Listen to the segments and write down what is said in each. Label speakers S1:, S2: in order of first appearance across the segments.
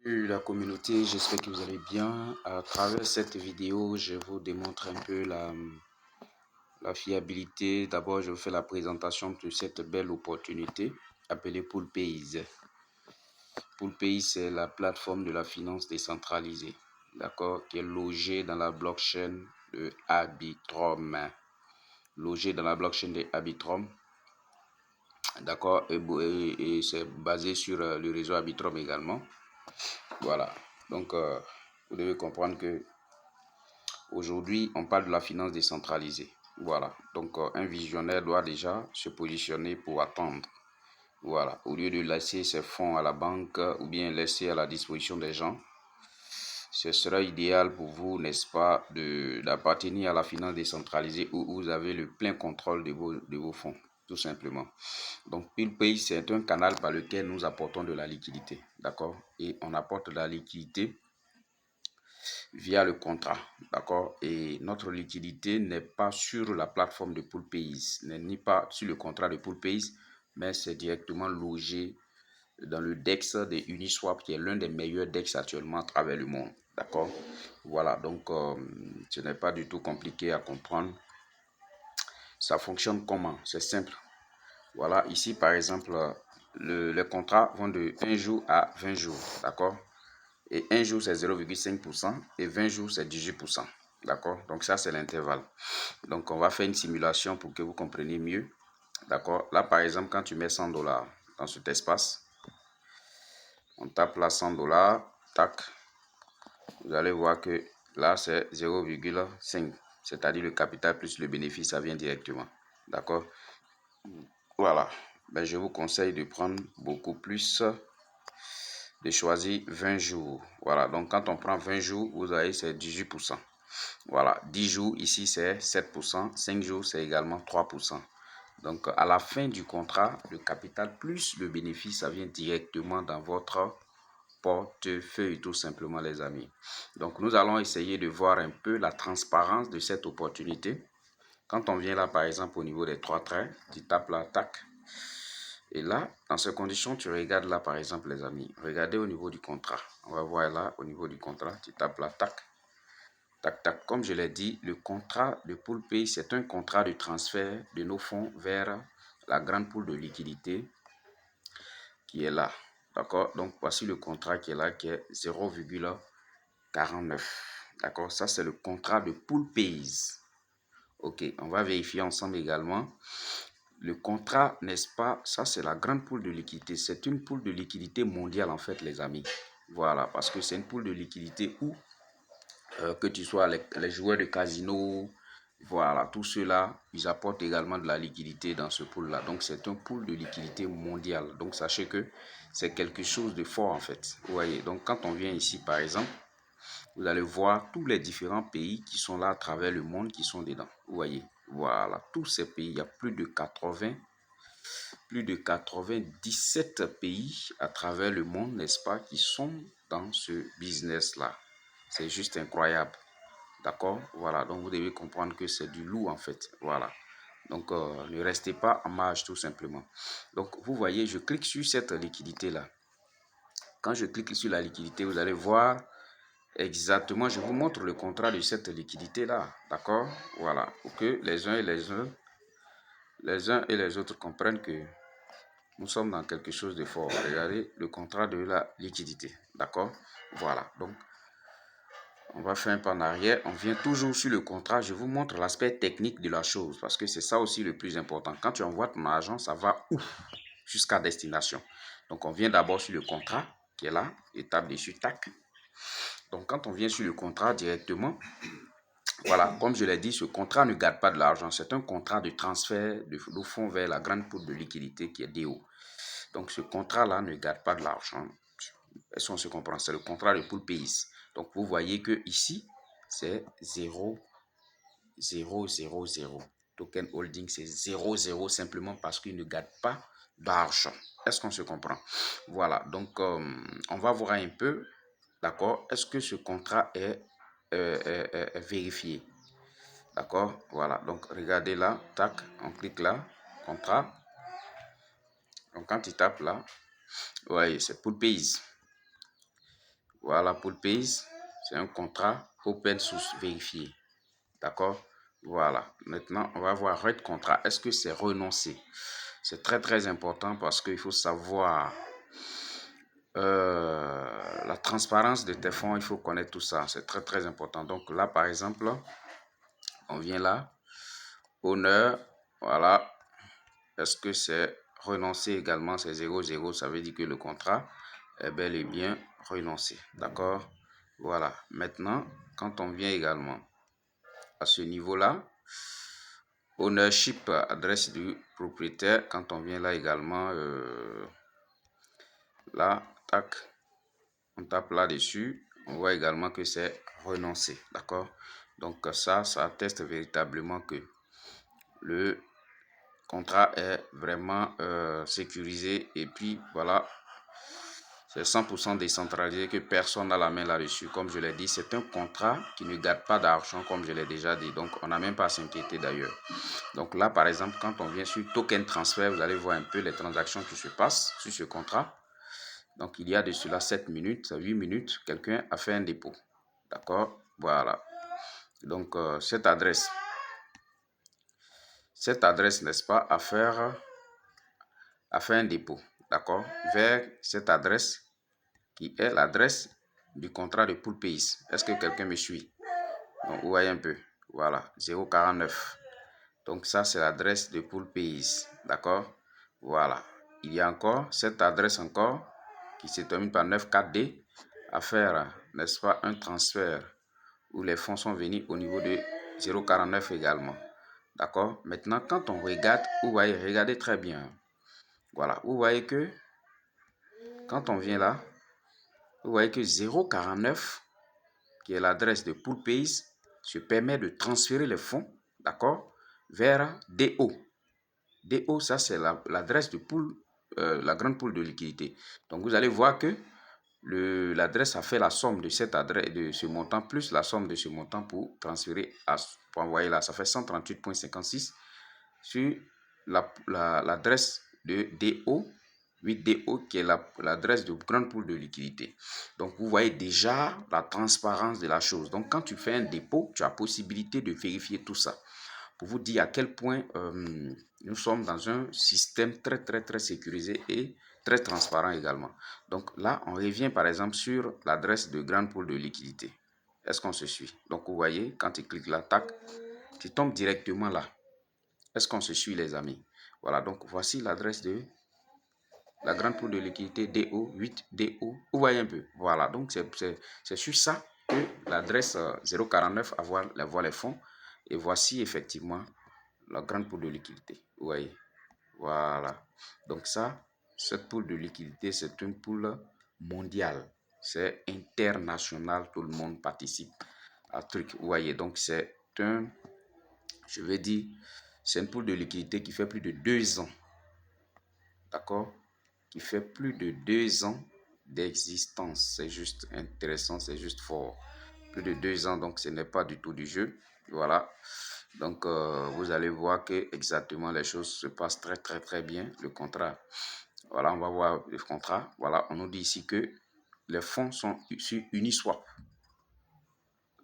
S1: Salut la communauté, j'espère que vous allez bien. À travers cette vidéo, je vous démontre un peu la fiabilité. D'abord, je vous fais la présentation de cette belle opportunité appelée Poolpay. Poolpay, c'est la plateforme de la finance décentralisée, d'accord, qui est logée dans la blockchain de Arbitrum. Logée dans la blockchain de Arbitrum, d'accord, et c'est basé sur le réseau Arbitrum également. Voilà, donc vous devez comprendre que aujourd'hui on parle de la finance décentralisée. Voilà, donc un visionnaire doit déjà se positionner pour attendre. Voilà, au lieu de laisser ses fonds à la banque ou bien laisser à la disposition des gens, ce sera idéal pour vous, n'est-ce pas, d'appartenir à la finance décentralisée où vous avez le plein contrôle de vos fonds, tout simplement. Donc, Poolpay, c'est un canal par lequel nous apportons de la liquidité, d'accord? Et on apporte de la liquidité via le contrat, d'accord? Et notre liquidité n'est pas sur la plateforme de Poolpay, n'est ni pas sur le contrat de Poolpay, mais c'est directement logé dans le DEX de Uniswap, qui est l'un des meilleurs DEX actuellement à travers le monde, d'accord? Voilà, donc ce n'est pas du tout compliqué à comprendre. Ça fonctionne comment? C'est simple. Voilà, ici par exemple, les contrats vont de 1 jour à 20 jours, d'accord? Et 1 jour, c'est 0,5% et 20 jours, c'est 18%. D'accord? Donc ça, c'est l'intervalle. Donc on va faire une simulation pour que vous compreniez mieux. D'accord? Là, par exemple, quand tu mets 100 $ dans cet espace, on tape là 100 $, tac. Vous allez voir que là, c'est 0,5. C'est-à-dire le capital plus le bénéfice, ça vient directement. D'accord? Voilà. Ben, je vous conseille de prendre beaucoup plus, de choisir 20 jours. Voilà, donc quand on prend 20 jours, vous avez c'est 18%. Voilà, 10 jours ici c'est 7%, 5 jours c'est également 3%. Donc à la fin du contrat, le capital plus le bénéfice, ça vient directement dans votre portefeuille, tout simplement les amis. Donc nous allons essayer de voir un peu la transparence de cette opportunité. Quand on vient là par exemple au niveau des 3 traits, tu tapes là, tac. Et là, dans ces conditions, tu regardes là, par exemple, les amis. Regardez au niveau du contrat. On va voir là, au niveau du contrat. Tu tapes là, tac. Tac, tac. Comme je l'ai dit, le contrat de Poolpay, c'est un contrat de transfert de nos fonds vers la grande pool de liquidité qui est là. D'accord? Donc, voici le contrat qui est là, qui est 0,49. D'accord? Ça, c'est le contrat de Poolpay. Ok, on va vérifier ensemble également. Le contrat, n'est-ce pas, ça c'est la grande pool de liquidité. C'est une pool de liquidité mondiale en fait les amis. Voilà, parce que c'est une pool de liquidité où que tu sois les joueurs de casino, voilà, tout cela, ils apportent également de la liquidité dans ce pool-là. Donc c'est un pool de liquidité mondiale. Donc sachez que c'est quelque chose de fort en fait. Vous voyez, donc quand on vient ici par exemple, vous allez voir tous les différents pays qui sont là à travers le monde qui sont dedans. Vous voyez, voilà, tous ces pays, il y a plus de 97 pays à travers le monde, n'est-ce pas, qui sont dans ce business-là. C'est juste incroyable. D'accord? Voilà, donc vous devez comprendre que c'est du loup en fait. Voilà. Donc ne restez pas en marge tout simplement. Donc vous voyez, je clique sur cette liquidité-là. Quand je clique sur la liquidité, vous allez voir exactement, je vous montre le contrat de cette liquidité-là. D'accord? Voilà. Pour que les uns et les autres comprennent que nous sommes dans quelque chose de fort. Regardez le contrat de la liquidité. D'accord? Voilà. Donc, on va faire un pas en arrière. On vient toujours sur le contrat. Je vous montre l'aspect technique de la chose parce que c'est ça aussi le plus important. Quand tu envoies ton argent, ça va où? Jusqu'à destination. Donc, on vient d'abord sur le contrat qui est là. Et tape dessus, tac. Donc, quand on vient sur le contrat directement, voilà, comme je l'ai dit, ce contrat ne garde pas de l'argent. C'est un contrat de transfert de fonds vers la grande pool de liquidité qui est DO. Donc, ce contrat-là ne garde pas de l'argent. Est-ce qu'on se comprend? C'est le contrat de Poolpay. Donc, vous voyez que ici, c'est 0, 0, 0, 0. Token holding, c'est 0, 0 simplement parce qu'il ne garde pas d'argent. Est-ce qu'on se comprend? Voilà, donc on va voir un peu, d'accord, est-ce que ce contrat est vérifié? D'accord, voilà, donc regardez là, tac, on clique là, contrat. Donc quand tu tapes là, ouais, c'est Poolpay. Voilà, Poolpace, c'est un contrat open source vérifié. D'accord? Voilà. Maintenant, on va voir Red contrat. Est-ce que c'est renoncé? C'est très très important parce qu'il faut savoir la transparence de tes fonds. Il faut connaître tout ça. C'est très très important. Donc là, par exemple, on vient là. Honneur. Voilà. Est-ce que c'est renoncé également? C'est 0,0. Ça veut dire que le contrat est bel et bien renoncé. D'accord? Voilà. Maintenant, quand on vient également à ce niveau-là, ownership, adresse du propriétaire. Quand on vient là également, là, tac, on tape là-dessus. On voit également que c'est renoncé. D'accord? Donc ça atteste véritablement que le contrat est vraiment sécurisé. Et puis voilà, c'est 100% décentralisé, que personne n'a la main là-dessus. Comme je l'ai dit, c'est un contrat qui ne garde pas d'argent, comme je l'ai déjà dit. Donc, on n'a même pas à s'inquiéter d'ailleurs. Donc là, par exemple, quand on vient sur Token Transfer, vous allez voir un peu les transactions qui se passent sur ce contrat. Donc, il y a de cela 7 minutes, 8 minutes, quelqu'un a fait un dépôt. D'accord? Voilà. Donc, cette adresse, n'est-ce pas, a fait un dépôt. D'accord? Vers cette adresse qui est l'adresse du contrat de Poolpace. Est-ce que quelqu'un me suit? Donc, vous voyez un peu. Voilà, 049. Donc, ça, c'est l'adresse de Poolpace. D'accord? Voilà. Il y a encore cette adresse encore qui se termine par 94D à faire, n'est-ce pas, un transfert où les fonds sont venus au niveau de 049 également. D'accord? Maintenant, quand on regarde, vous voyez, regardez très bien. Voilà, vous voyez que quand on vient là, vous voyez que 049, qui est l'adresse de Poolpace, se permet de transférer les fonds, d'accord, vers DO. DO, ça c'est l'adresse de pool, la grande pool de liquidité. Donc vous allez voir que l'adresse a fait la somme de cette adresse, de ce montant, plus la somme de ce montant pour transférer, pour envoyer là, ça fait 138,56 sur l'adresse de DO, 8DO, qui est l'adresse de grande pool de liquidité. Donc, vous voyez déjà la transparence de la chose. Donc, quand tu fais un dépôt, tu as possibilité de vérifier tout ça. Pour vous dire à quel point nous sommes dans un système très, très, très sécurisé et très transparent également. Donc là, on revient par exemple sur l'adresse de grande pool de liquidité. Est-ce qu'on se suit? Donc, vous voyez, quand tu cliques là, tac, tu tombes directement là. Est-ce qu'on se suit, les amis? Voilà, donc voici l'adresse de la grande pool de liquidité DO, 8DO. Vous voyez un peu? Voilà, donc c'est sur ça que l'adresse 049 voit les fonds. Et voici effectivement la grande pool de liquidité. Vous voyez? Voilà. Donc ça, cette pool de liquidité, c'est une pool mondiale. C'est international, tout le monde participe à truc. Vous voyez, donc c'est je vais dire, c'est une pool de liquidité qui fait plus de 2 ans. D'accord? Qui fait plus de 2 ans d'existence. C'est juste intéressant, c'est juste fort. Plus de 2 ans, donc ce n'est pas du tout du jeu. Voilà. Donc, vous allez voir que exactement les choses se passent très, très, très bien. Le contrat. Voilà, on va voir le contrat. Voilà, on nous dit ici que les fonds sont sur Uniswap.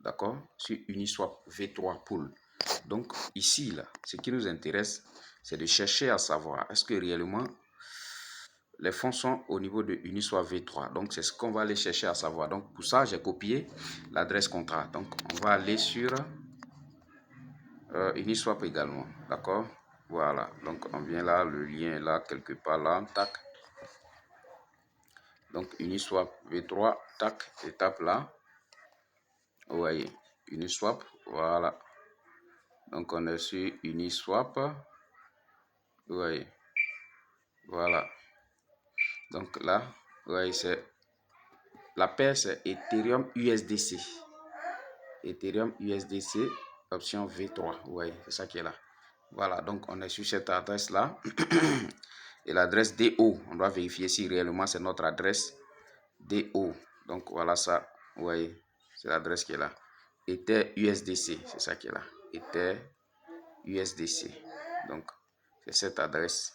S1: D'accord? Sur Uniswap V3 Pool. Donc, ici, là, ce qui nous intéresse, c'est de chercher à savoir, est-ce que réellement les fonds sont au niveau de Uniswap V3. Donc, c'est ce qu'on va aller chercher à savoir. Donc, pour ça, j'ai copié l'adresse contrat. Donc, on va aller sur Uniswap également. D'accord? Voilà. Donc, on vient là, le lien est là, quelque part là. Tac. Donc, Uniswap V3. Tac. Étape là. Vous voyez. Uniswap. Voilà. Donc, on est sur Uniswap. Vous voyez. Voilà. Donc, là, vous voyez, c'est la paire, c'est Ethereum USDC. Ethereum USDC, option V3. Vous voyez, c'est ça qui est là. Voilà, donc on est sur cette adresse-là. Et l'adresse DO, on doit vérifier si réellement c'est notre adresse DO. Donc voilà ça, vous voyez, c'est l'adresse qui est là. Ether USDC, c'est ça qui est là. Ether USDC. Donc, c'est cette adresse.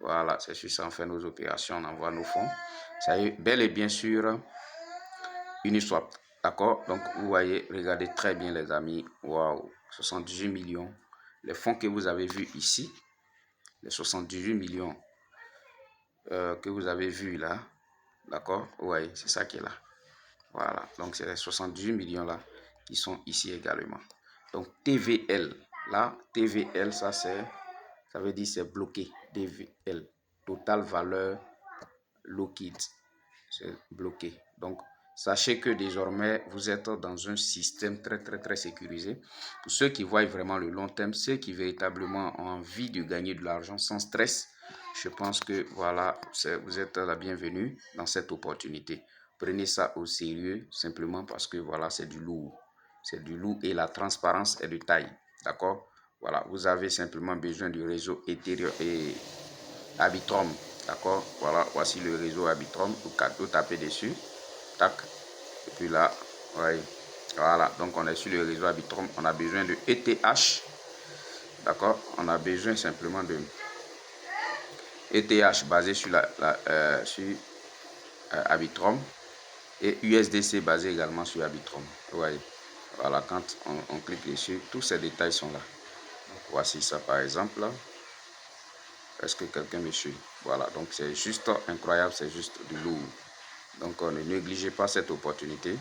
S1: Voilà, c'est sur ça on fait nos opérations, on envoie nos fonds. Ça y est, bel et bien sûr, Uniswap. D'accord? Donc, vous voyez, regardez très bien, les amis. Waouh, 78 millions. Les fonds que vous avez vus ici, les 78 millions que vous avez vus là, d'accord? Vous voyez, c'est ça qui est là. Voilà, donc c'est les 78 millions là qui sont ici également. Donc TVL, là, TVL, ça veut dire c'est bloqué. TVL, total valeur liquide, c'est bloqué. Donc sachez que désormais vous êtes dans un système très sécurisé. Pour ceux qui voient vraiment le long terme, ceux qui véritablement ont envie de gagner de l'argent sans stress, je pense que voilà, vous êtes la bienvenue dans cette opportunité. Prenez ça au sérieux simplement parce que voilà, c'est du lourd. C'est du lourd et la transparence est de taille. D'accord? Voilà, vous avez simplement besoin du réseau Ethereum et Arbitrum. D'accord? Voilà, voici le réseau Arbitrum. Vous tapez dessus. Tac. Et puis là, ouais. Voilà, donc on est sur le réseau Arbitrum. On a besoin de ETH. D'accord? On a besoin simplement de ETH basé sur Arbitrum et USDC basé également sur Arbitrum. Ouais. Voilà, quand on clique dessus, tous ces détails sont là. Donc, voici ça par exemple. Est-ce que quelqu'un me suit? Voilà, donc c'est juste incroyable, c'est juste du lourd. Donc ne négligez pas cette opportunité.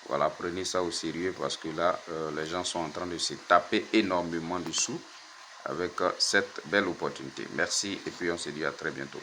S1: Voilà, prenez ça au sérieux parce que là, les gens sont en train de se taper énormément de sous avec cette belle opportunité. Merci et puis on se dit à très bientôt.